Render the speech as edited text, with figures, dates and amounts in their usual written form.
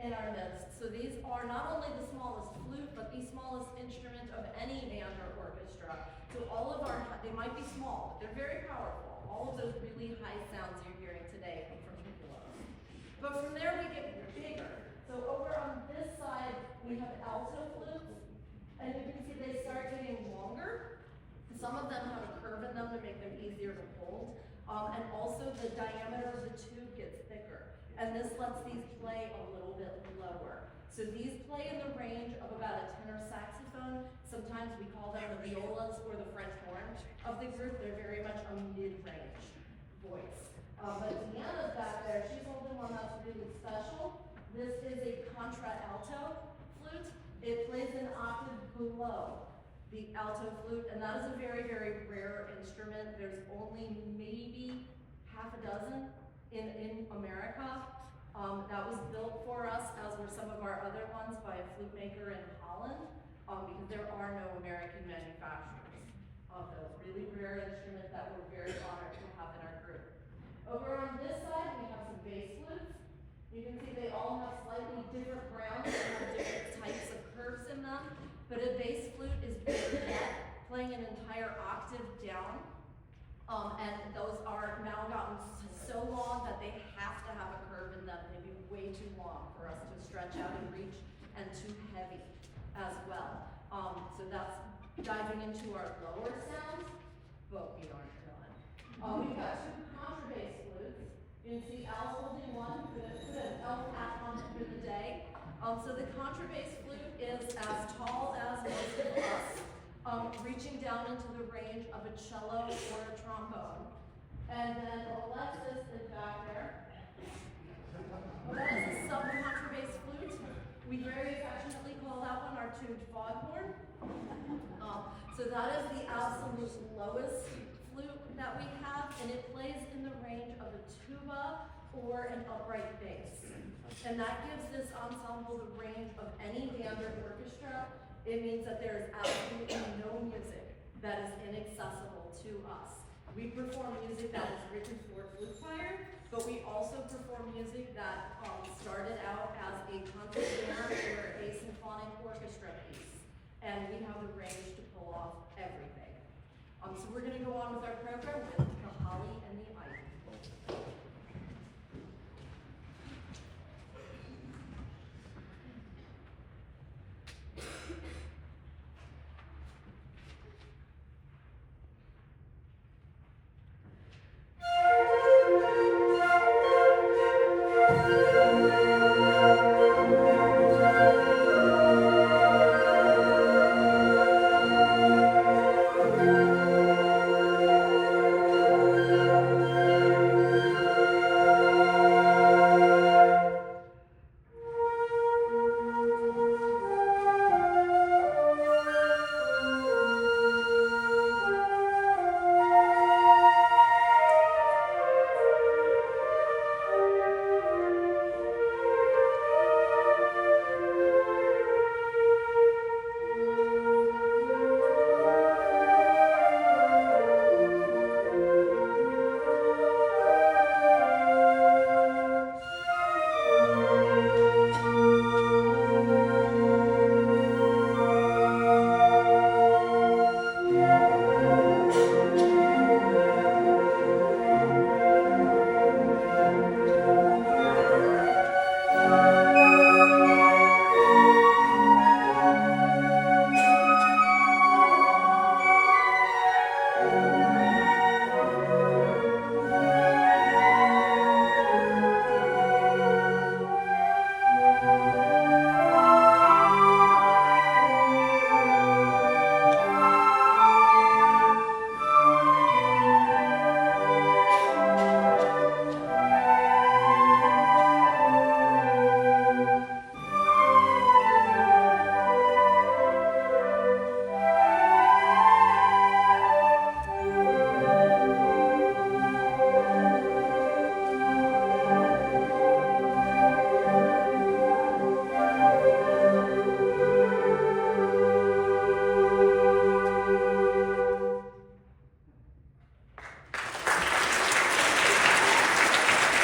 in our midst. So these are not only the smallest flute, but the smallest instrument of any band or orchestra. So all of our, they might be small, but they're very powerful. All of those really high sounds you're hearing today come from tremolo. But from there we get bigger. So over on this side, we have alto flutes, and you can see they start getting longer. Some of them have a curve in them to make them easier to hold. And also the diameter of the tube gets thicker. And this lets these play a little bit lower. So these play in the range of about a tenor saxophone. Sometimes we call them the violas or the French horn of the group. They're very much a mid-range voice. But Deanna's back there, she's holding one that's really special. This is a contralto flute. It plays an octave below the alto flute, and that is a very, very rare instrument. There's only maybe half a dozen in America. That was built for us, as were some of our other ones, by a flute maker in Holland, because there are no American manufacturers of those really rare instruments that we're very honored to have in our group. Over on this side, we have some bass flutes. You can see they all have slightly different browns and have different types of curves in them, but a bass flute is playing an entire octave down. And those are now gotten so long that they have to have a curve in them. They'd be way too long for us to stretch out and reach, and too heavy as well. So that's diving into our lower sounds, but we aren't done. We've got two contrabass flutes. You can see Al's holding one, put an elf hat on it for the day. So the contrabass flute is as tall as most of us, reaching down into the range of a cello or a trombone. And then Alexis is back there. That is a sub-contrabass flute. We very affectionately call that one our tuned foghorn. So that is the absolute lowest flute that we have, and it plays in the range of a tuba or an upright bass. And that gives this ensemble the range of any band or orchestra. It means that there is absolutely no music that is inaccessible to us. We perform music that is written for flute player, but we also perform music that started out as a concert band or a symphonic orchestra piece. And we have the range to pull off everything. So we're going to go on with our program with Holly and the